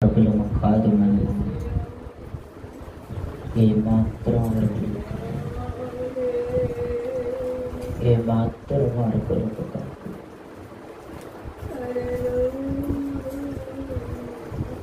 అర్హులము కాదు. మనము ఏమాత్రం అర్హులము కాదు, ఏమాత్రం అర్హులము కాదు.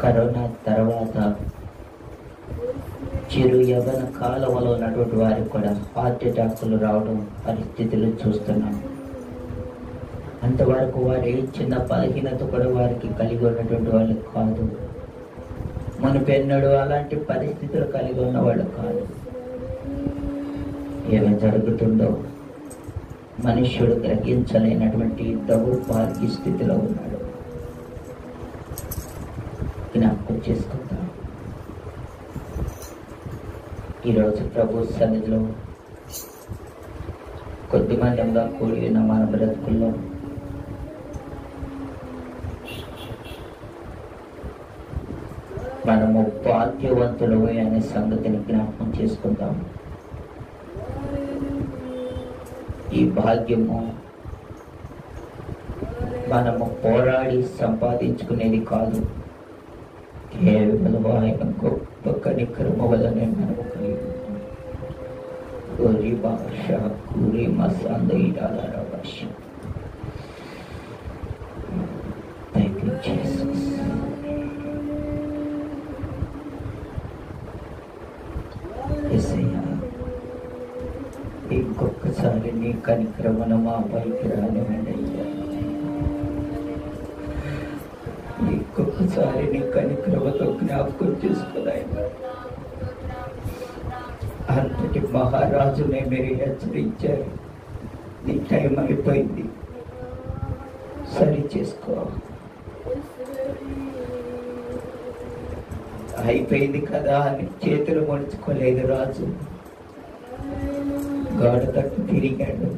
కరోనా తర్వాత చిరు యవ్వన కాలంలో ఉన్నటువంటి వారికి కూడా హార్ట్ అటాక్లు రావడం పరిస్థితులు చూస్తున్నాం. అంతవరకు వారి చిన్న బలహీనత కూడా వారికి కలిగి ఉన్నటువంటి వాళ్ళు కాదు. మునుపెన్నడు అలాంటి పరిస్థితులు కలిగి ఉన్నవాళ్ళు కాదు. ఏమి జరుగుతుందో మనుష్యుడు గ్రహించలేనటువంటి దౌర్భాగ్య స్థితిలో ఉన్నాడు. జ్ఞాపకం చేసుకుందాం. ఈరోజు ప్రభు సన్నిధిలో కొద్దిమందిగా కూడి ఉన్న మన బ్రతుకుల్లో మనము భాగ్యవంతులు అనే సంగతిని జ్ఞాపకం చేసుకుందాం. ఈ భాగ్యము మనము పోరాడి సంపాదించుకునేది కాదు. కేవలం ఆయన గొప్ప కనికరము వలనే మనము కలిగి ఉంటాం. Thank you, Jesus. ఇంకొకసారి నీ కనికరమును మా పైకి రానివ్వండి. ఇంకొకసారి నీ కనికరమతో జ్ఞాపకం చేసుకున్నాయన. అంతటి మహారాజునే మీరు హెచ్చరించారు. నీ టైం అయిపోయింది, సరి చేసుకో. అయిపోయింది కదా అని చేతులు ముడుచుకోలేదు రాజు. గాఢ తట్టు తిరిగాడు.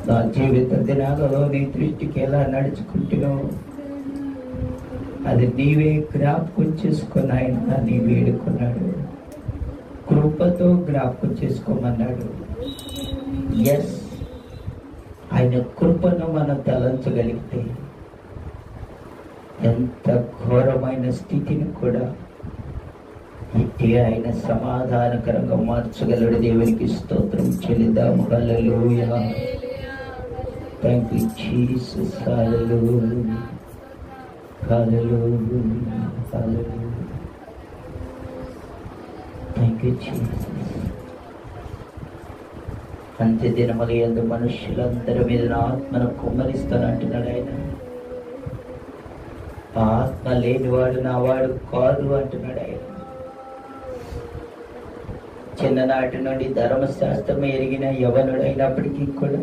నా జీవిత దినాలలో నీ దృష్టికి ఎలా నడుచుకుంటున్నావు అది నీవే జ్ఞాపకం చేసుకుని ఆయన నీ వేడుకున్నాడు. కృపతో జ్ఞాపకం చేసుకోమన్నాడు. ఎస్, ఆయన కృపను మనం తలంచగలిగితే ఎంత ఘోరమైన స్థితిని కూడా ఇట్టి ఆయన సమాధానకరంగా మార్చగలడు. దేవునికి స్తోత్రం చెల్లిద్దాము. హల్లెలూయా. Thank you Jesus. హల్లెలూయా, హల్లెలూయా, హల్లెలూయా. Thank you Jesus. అంత్య దినముల యందు మనుష్యులందరి మీద నా ఆత్మను కుమ్మరిస్తానంటున్నాడు ఆయన. ఆత్మ లేనివాడు నా వాడు కాదు అంటున్నాడు ఆయన. చిన్ననాటి నుండి ధర్మశాస్త్రం ఎరిగిన యవనుడైనప్పటికీ కూడా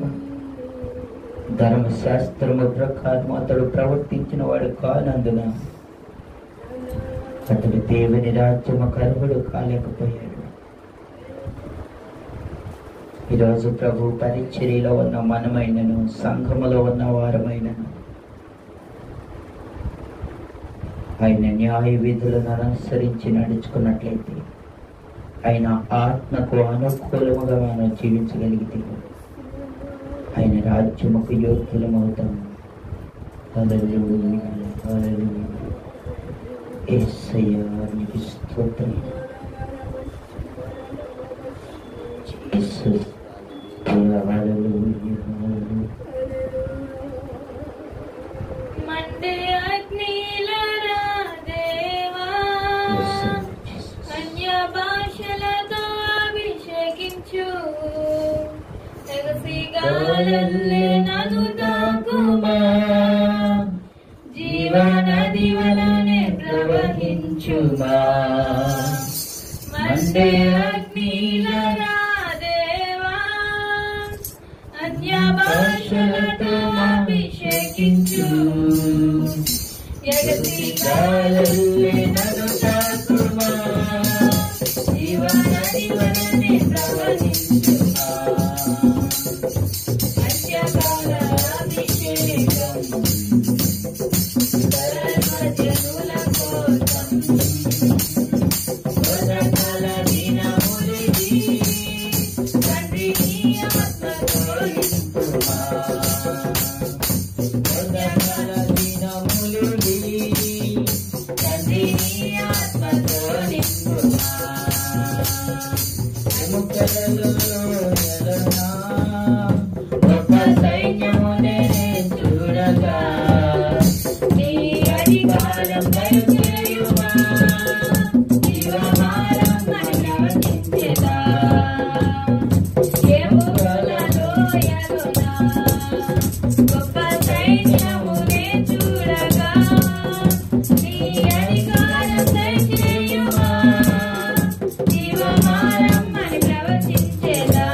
ధర్మశాస్త్రము ప్రకారం అతడు ప్రవర్తించిన వాడు కానందున అతడు దేవుని రాజ్యము అర్హుడు కాలేకపోయాడు. ఈరోజు ప్రభు పరిచర్యలో ఉన్న మనమైనను, సంఘములో ఉన్న వారమైనను ఆయన న్యాయ విధులను అనుసరించి నడుచుకున్నట్లయితే, ఆయన ఆత్మకు అనుకూలముగా మనం జీవించగలిగితే ఆయన రాజ్యముకు యోగ్యులమవుతాం. హల్లెలూయా, హల్లెలూయా. యేసయ్యా నీకు స్తోత్రం. జీసస్, హల్లెలూయా, హల్లెలూయా. జీవనది వలనే ప్రవహించుమా. మండే అగ్నిలరా దేవా, అన్య భాషలతో అభిషేకించు. ఎగసి గాలులే నన్ను తాకుమా. జీవనది వలనే ప్రవహించుమా. అత్యకాల అభిషేకం సర్వజనుల కోసం. ఉదకాల దినములిది తండ్రి నీ ఆత్మతో నింపుమా. ఉదకాల దినము భాషలలో ఎలనా గొప్ప సైన్యమునే చూడగా నీ అధికారం దయచేయుమా జీవమానం అని ప్రవచించెదా ఎముకల లోయలోనా గొప్ప సైన్యమునే చూడగా నీ అధికారం దయచేయుమా జీవమానం అని ప్రవచించెదా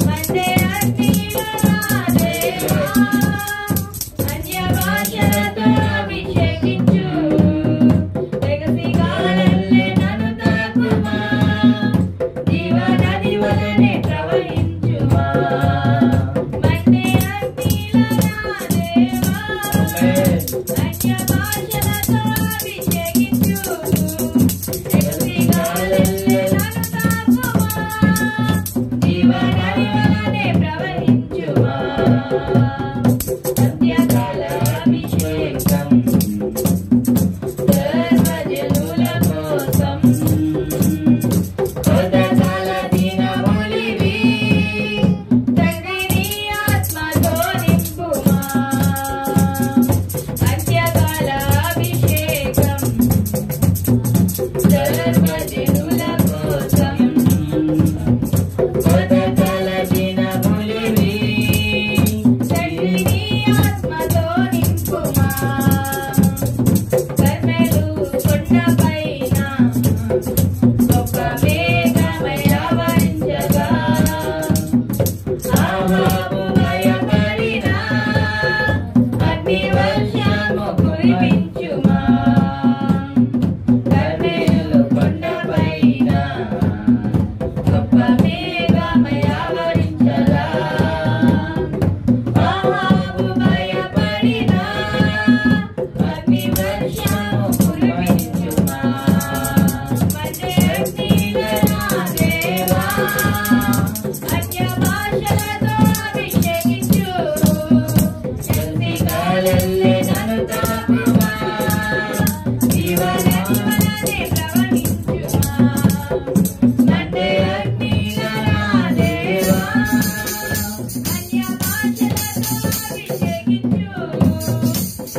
మందే అగ్నిలో నా దేవా అన్య భాషలతో అభిషేకించు ఎగసి గాలల్లే నన్ను తాకుమా జీవనది వలనే ప్రవహించుమా మండే అగ్నిలో నా దేవా అన్య భాషలతో అభిషేకించు ఎగసి గాలల్లే నన్ను తాకుమా జీవనది వలనే ప్రవహించుమా అంత్యకాల అభిషేకం సర్వజనుల కోసం కొత్తకాల దినములివి తండ్రి నీ ఆత్మతో నింపుమా అంత్యకాల అభిషేకం సర్వజనుల కోసం కొత్తకాల దినములివి తండ్రి నీ ఆత్మతో నింపుమా కర్మెలు కొండపైన గొప్ప మేఘమై ఆవరించగా ఆహాబు భయపడిన అగ్ని వర్షము కురిపించుమా కర్మెలు కొండపైన గొప్ప మేఘమై ఆవరించగా ఆహాబు భయపడిన అగ్ని వర్షము కురిపించుమా మండే అగ్నిలో నా దేవా అన్య భాషలతో అభిషేకించు ఎగసి గాలల్లే నన్ను తాకుమా జీవనది వలనే ప్రవహించుమా మండే అగ్నిలో నా దేవా అన్య భాషలతో అభిషేకించు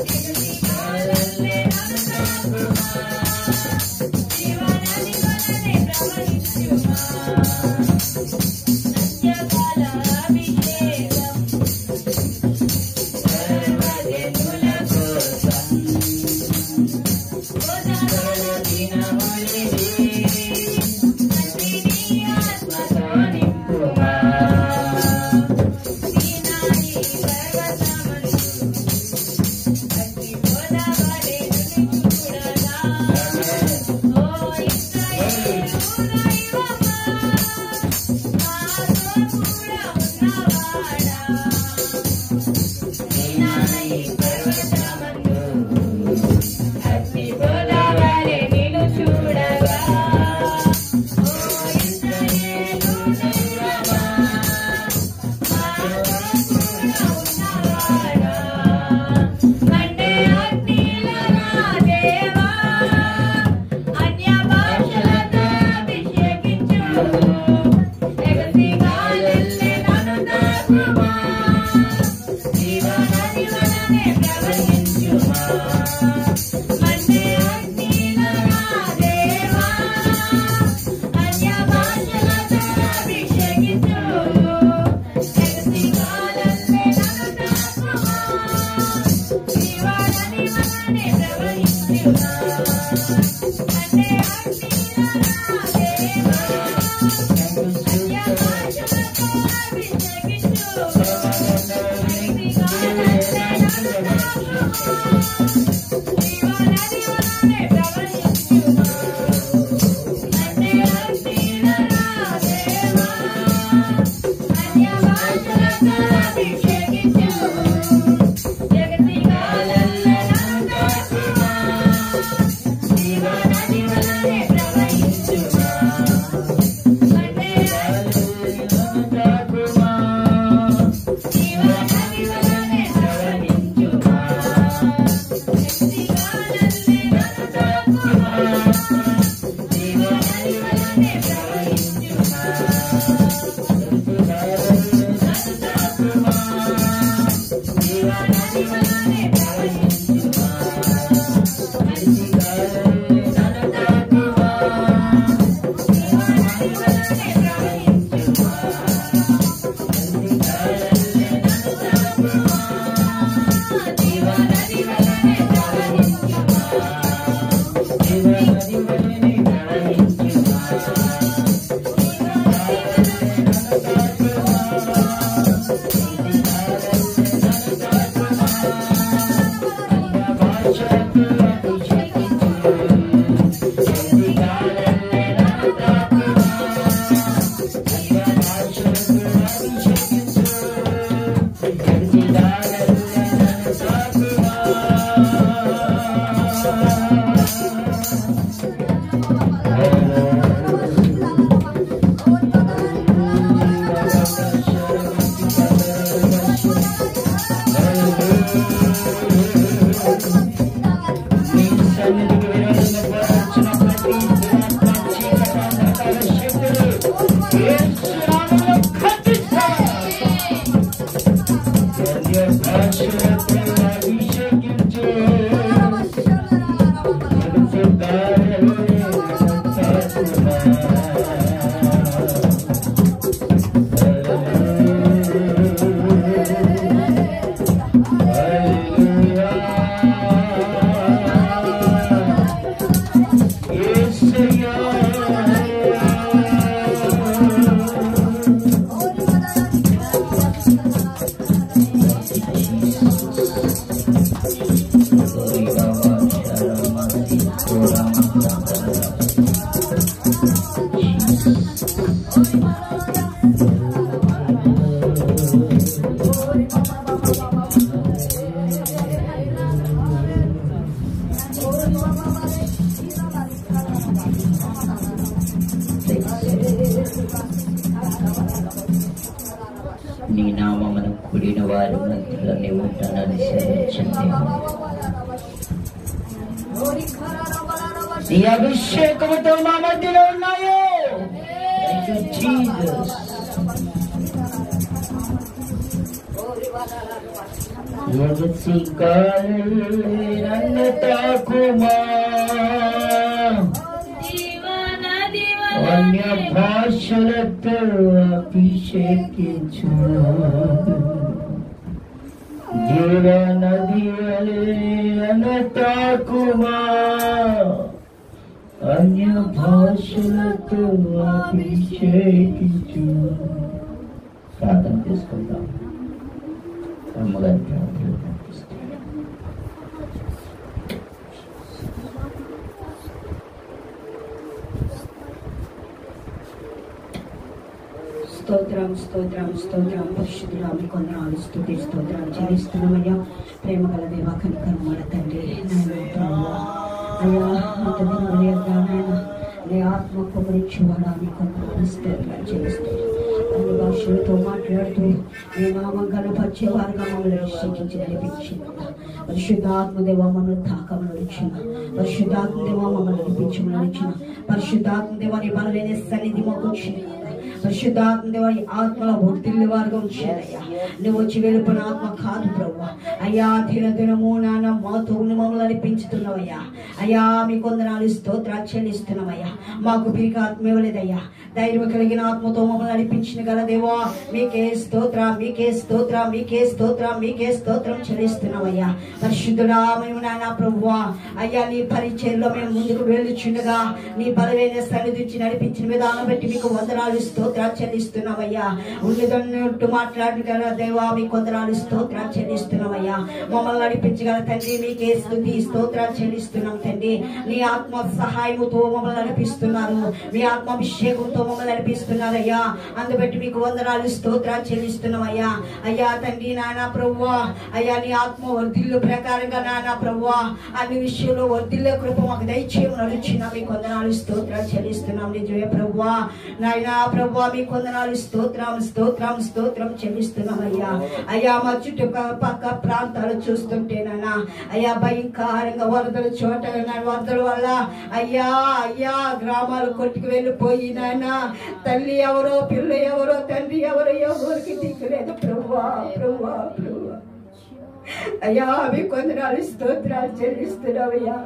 ఎగసి గాలల్లే నన్ను తాకుమా జీవనది వలనే ప్రవహించుమా అంత్యకాల అభిషేకం సర్వజనుల కోసం కొత్తకాల దినములివి తండ్రి నీ ఆత్మతో నింపుమా సీనాయి పర్వతమందు అగ్ని పొదవలె నిన్ను చూడగా ఓ ఇశ్రాయేలు దైవమా నాతో కూడా ఉన్నవాడా సీనాయి పర్వతమందు అగ్ని పొదవలె నిన్ను చూడగా ఓ ఇశ్రాయేలు దైవమా నాతో కూడా ఉన్నవాడా మండే అగ్నిలో నా దేవా అన్య భాషలతో అభిషేకించు ఎగసి గాలల్లే నన్ను తాకుమా జీవనది వలనే ప్రవహించుమా మండే అగ్నిలో నా దేవా అన్య భాషలతో అభిషేకించు ఎగసి గాలల్లే నన్ను తాకుమా జీవనది వలనే ప్రవహించుమా మండే అగ్నిలో నా దేవా అన్య భాషలతో అభిషేకించు ఎగసి గాలల్లే నన్ను తాకుమా నీ నామమును కూడిన వారి మధ్యలో నీవు ఉంటానని సెలవించండి. నీ అభిషేకముతో మా మధ్యలో ఉన్నాయో. నన్ను తాకుమా అన్య భాషలతో అభిషేకించు. జీవనది వలె నన్ను తాకుమా అన్య భాషలతో అభిషేకించు. ప్రార్థన చేసుకుందాం. అమ్మగారి ప్రార్థన కనిపిస్తుంది. స్తోత్రం స్తోత్రం స్తోత్రం పరిశుద్ధుడా మీ కొందనాలు స్తుతి స్తోత్రాలు చెల్లిస్తున్నామయ్యా. ప్రేమ గల దేవా కనికరమైన తండ్రి అయ్యా అంత దినమయ్యా నీ ఆత్మ పొగరించువాడా మీ కొందనాలు స్తోత్రాలు చెల్లిస్తున్నాం. అన్ని భాషలతో మాట్లాడుతూ నీ నామం కనపరిచేవారుగా మమ్మల్ని రక్షించి నడిపించింది. పరిశుద్ధాత్మదేవ మమ్మల్ని తాకమని ఇచ్చిన, పరిశుద్ధాత్మదేవ మమ్మల్ని నడిపించమని ఇచ్చిన, పరిశుద్ధాత్మదేవ నీ బలమైన సన్నిధి మాకు వచ్చింది. పరిశుద్ధాత్మదేవ ఆత్మల వర్తిల్లి వారుగా ఉంచారయ్యా. నువ్వు వచ్చి వెళ్ళిపోయిన ఆత్మ కాదు ప్రభు. అయ్యా దినదినము నాన్న మాతో మమ్మల్ని అనిపించుతున్నావయ్యా. అయ్యా మీ కొందనాలు స్తోత్రాలు చెల్లిస్తున్నామయ్యా. మాకు పిరికి ఆత్మ ఇవ్వలేదయ్యా. ధైర్యం కలిగిన ఆత్మతో మమ్మల్ని నడిపించిన గల దేవా మీకే స్తోత్ర మీకే స్తోత్ర మీకే స్తోత్ర మీకే స్తోత్రం చెల్లిస్తున్నామయ్యా. పరిశుద్ధుడా మేము నాన్న ప్రభువా అయ్యా నీ పరిచయంలో మేము ముందుకు వెళ్ళుచుండగా నీ బలమైన సన్నిధించి నడిపించిన విధానం బట్టి మీకు వందనాలు స్తోత్రాలు చెల్లిస్తున్నామయ్యా. ఉన్నదన్నట్టు మాట్లాడగల దేవా మీ కొందనాలు స్తోత్రాలు చెల్లిస్తున్నామయ్యా. మమ్మల్ని నడిపించగల తండ్రి మీకే స్తుతి స్తోత్రాలు చెల్లిస్తున్నాం తండ్రి. నీ ఆత్మ సహాయముతో మమ్మల్ని నడిపిస్తున్నారు, మీ ఆత్మాభిషేకంతో మమ్మల్ని నడిపిస్తున్నారయ్యా. అందుబట్టి మీకు వందనాలు స్తోత్రాలు చెల్లిస్తున్నామయ్యా. అయ్యా తండ్రి నానా ప్రభువా అయ్యా నీ ఆత్మ వర్ధిల్లు ప్రకారంగా నానా ప్రభువా అన్ని విషయంలో వర్ధిల్లే కృప మాకు దయచేయం నడుచిన మీకు వందనాలు స్తోత్రాలు చెల్లిస్తున్నాం. నిజమే ప్రభువా నాయనా ప్రభువా మీ కొందనాలు స్తోత్రం స్తోత్రం స్తోత్రం చెల్లిస్తున్నామయ్యా. అయ్యా మా చుట్టుపక్క ప్రాంతాలు చూస్తుంటేనన్నా అయ్యా భయంకరంగా వరదల చోట వరదల వల్ల అయ్యా అయ్యా గ్రామాలు కొట్టుకు వెళ్ళిపోయినాయనా. తల్లి ఎవరో పిల్ల ఎవరో తండ్రి ఎవరో ఎవరికి దిక్కులేదు ప్రభువా ప్రభువా ప్రభువా అయ్యా మీ కొందనాలు స్తోత్రాలు చెల్లిస్తున్నావయ్యా.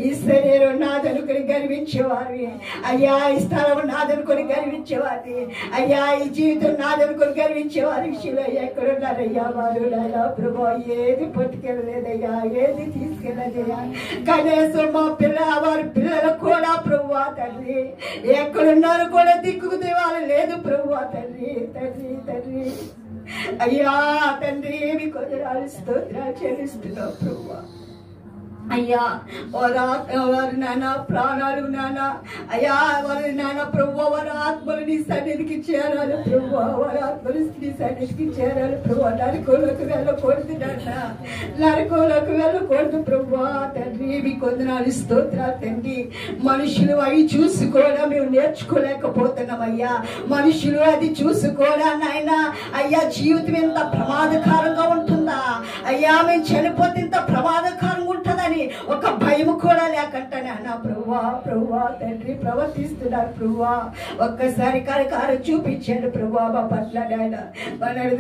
ఈ శరీరం నాదనుకుని గర్వించేవారివి అయ్యా, ఈ స్థలం నాదనుకుని గర్వించేవారి అయ్యా, ఈ జీవితం నాదనుకుని గర్వించేవారి విషయంలో ఎక్కడున్నారయ్యా వారు? నాయనా ప్రభు ఏది పట్టుకెళ్ళలేదయ్యా, ఏది తీసుకెళ్ళదయ్యా. కనీసం మా వారి పిల్లలు కూడా ప్రభువా తండ్రి ఎక్కడున్నారు కూడా దిక్కుకు దేవాలి లేదు ప్రభువా తండ్రి. తండ్రి తండ్రి అయ్యా తండ్రి మీ కొందనాలు స్తోత్రాలు చెల్లిస్తున్నావు ప్రభువా. అయ్యా వారి నాన్న ప్రాణాలు నాన్న అయ్యా, వారి నాన్న ప్రభు వారి ఆత్మలు నీ సన్నిధికి చేరాలి ప్రభు, వారి ఆత్మలు నీ సన్నిధికి చేరాలి ప్రభు. నరకోలకు వెళ్ళకూడదు నాన్న, నరకోలకు వెళ్ళకూడదు ప్రభు. తండ్రి మీ కొందనాలు స్తోత్రాలు తండ్రి. మనుషులు అవి చూసి కూడా మేము నేర్చుకోలేకపోతున్నాం అయ్యా. మనుషులు అది చూసి కూడా నాయన అయ్యా జీవితం ఎంత ప్రమాదకరంగా ఉంటుందా అయ్యా, మేము చనిపోతే ఇంత ప్రమాదకరంగా ఉంటుందని ఒక భయం కూడా లేకంటానే అన్న ప్రభువా. ప్రభువా తండ్రి ప్రవర్తిస్తున్నారు ప్రభువా. ఒక్కసారి కరకారు చూపించాడు ప్రభువా మా పట్ల నాయన. మనము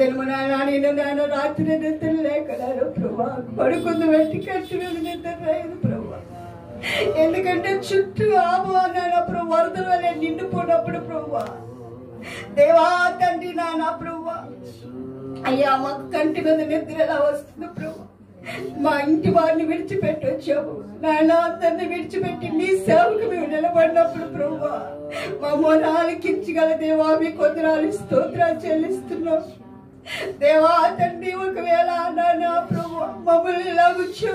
నేను నాన్న రాత్రి నిద్ర లేకన్నారు ప్రభువా, పడుకుంది వెంటి కట్టి నిద్ర లేదు ప్రభువా. ఎందుకంటే చుట్టూ ఆహ్వానాల ప్రభు వరదల వల్ల నిండిపోయినప్పుడు ప్రభువా. దేవా తండ్రి నాన్న ప్రభువా అయ్యా మాకు కంటి మీద నిద్ర ఎలా వస్తుంది ప్రభు. మా ఇంటి వారిని విడిచిపెట్టి వచ్చాము నాయన, అందరిని విడిచిపెట్టి నీ సేవకు మేము నిలబడినప్పుడు ప్రభువా మమ్మల్ని ఆలకించగల దేవా మీ కొందనాలు స్తోత్రాలు చెల్లిస్తున్నాం దేవా తండ్రి. ఒకవేళ నాన్న ప్రభు మమ్మల్ని ఇలా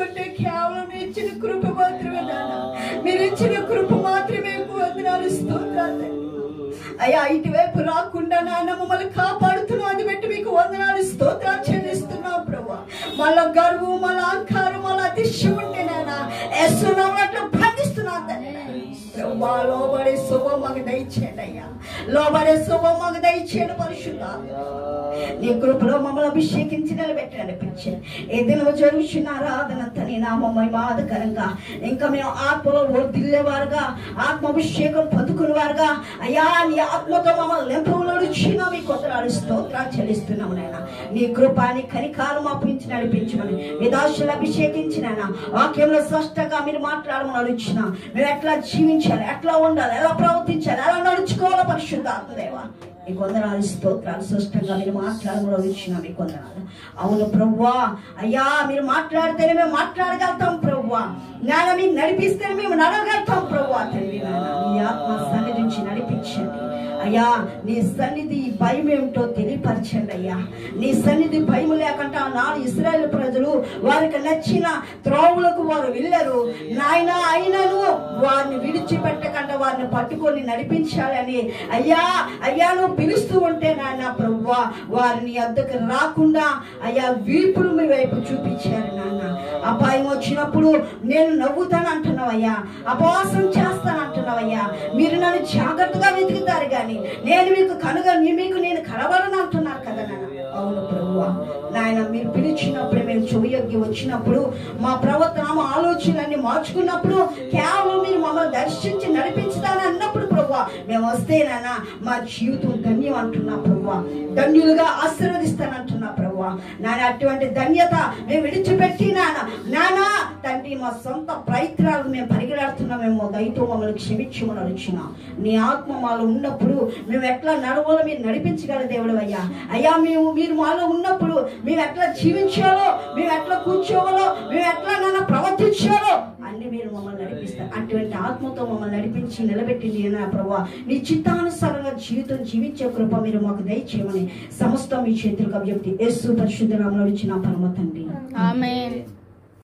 ఉంటే కేవలం మీరు ఇచ్చిన కృప మాత్రమే నాన్న, మీరు ఇచ్చిన కృప మాత్రమే వందనాలు స్తోత్రాలు అయ్యా. ఇటువైపు రాకుండా నాన్న మమ్మల్ని కాపాడుతున్నాం, అది పెట్టి మీకు వందనాలు స్తోత్రాలు చెల్లిస్తున్నాం ప్రభు. మళ్ళా గర్వం మళ్ళా అహంకారం మళ్ళా అతిశయం ఉంటే నాన్న అట్లా బంధిస్తున్నాం తండ్రి. ప్రభు లోబడే శుభం మాకు దయచేయండి అయ్యా, లోబడే శుభం మాకు దయచేయండి పరిశుద్ధ. నీ కృపలో మమ్మల్ని అభిషేకించి నిలబెట్టి నడిపించాను. ఏదైనా జరుగుతున్న ఆరాధనంతా నీ నామమై మాదకరంగా ఇంకా మేము ఆత్మలో వర్ధిల్లేవారుగా, ఆత్మాభిషేకం పొందుకునేవారుగా అయ్యా నీ ఆత్మతో మమ్మల్ని నింపవలొచ్చిన మీ కొందనాలు స్తోత్రాలు చెల్లిస్తున్నాము నాయన. నీ కృప నీ కనికారం అప్పించి నడిపించమని మీ దాసులు అభిషేకించిన వాక్యంలో స్పష్టంగా మీరు మాట్లాడమని వచ్చిన మేము ఎట్లా జీవించాలి, ఎట్లా ఉండాలి, ఎలా ప్రవర్తించాలి, ఎలా నడుచుకోవాలో పరిశుద్ధాత్మదేవా మీ కొందనాలు స్తోత్రాలు స్పష్టంగా మీరు మాట్లాడమని వచ్చిన మీ కొందనాలు. అవును ప్రభువా అయ్యా, మీరు మాట్లాడితేనే మేము మాట్లాడగలుగుతాం ప్రభువా. నాన్న మీరు నడిపిస్తేనే మేము నడగలుగుతాం ప్రభువా. తండ్రి నాన్న మీ ఆత్మ సన్నిధి నుంచి నడిపించండి అయ్యా. నీ సన్నిధి భయం ఏమిటో తెలియపరచండి అయ్యా. నీ సన్నిధి భయం లేకుండా నాడు ఇశ్రాయేలు ప్రజలు వారికి నచ్చిన త్రోవులకు వారు వెళ్ళారు నాయన. అయినను వారిని విడిచిపెట్టకుండా వారిని పట్టుకొని నడిపించాలని అయ్యా అయ్యా నువ్వు పిలుస్తూ ఉంటే నాయన ప్రభువా వారిని అద్దకు రాకుండా అయ్యా వీపులు మీ వైపు చూపించారు నాన్న. అపాయం వచ్చినప్పుడు నేను నవ్వుతాను అంటున్నావయ్యా, అపవాసం చేస్తాను అంటున్నావయ్యా. మీరు నన్ను జాగ్రత్తగా వెతుకుతారు కానీ నేను మీకు నేను కనబడను అంటున్నారు కదా నాన్న. అవును ప్రభువా నాయన, మీరు పిలిచినప్పుడు మేము చెవియొగ్గి వచ్చినప్పుడు మా ప్రవర్తన మా ఆలోచనలన్నీ మార్చుకున్నప్పుడు కేవలం మీరు మమ్మల్ని దర్శించి నడిపించుతాను అన్నప్పుడు ప్రభువా మేము వస్తే నాన్న మా జీవితం ధన్యం అంటున్నా ప్రభువా, ధన్యులుగా ఆశీర్వదిస్తానంటున్నా ప్రభువా. నాన్న అటువంటి ధన్యత మేము విడిచిపెట్టి నాన్న తండ్రి మా సొంత ప్రయత్నాలు మేము పరిగెడుతున్నామేమో, దయతో మమ్మల్ని క్షమించమని అడుగుచున్నా. నీ ఆత్మ మాలో ఉన్నప్పుడు మేము ఎట్లా నడవాలో మీరు నడిపించగల దేవుడు అయ్యా. అయ్యా మీరు మాలో ఉన్నప్పుడు మేము ఎట్లా జీవించాలో, మేము ఎట్లా కూర్చోవాలో, మేము ఎట్లా నాన్న ప్రవర్తించాలో అన్ని మీరు మమ్మల్ని నడిపిస్తారు. అటువంటి ఆత్మతో మమ్మల్ని నడిపించి నిలబెట్టింది నా ప్రభువా. నీ చిత్తానుసారంగా జీవితం జీవించే కృప మీరు మాకు దయచేయమని సమస్తం మీ చేతులకు అభ్యర్థి యేసు పరిశుద్ధ నామములో ఇచ్చిన పరమ తండ్రి. ఆమేన్.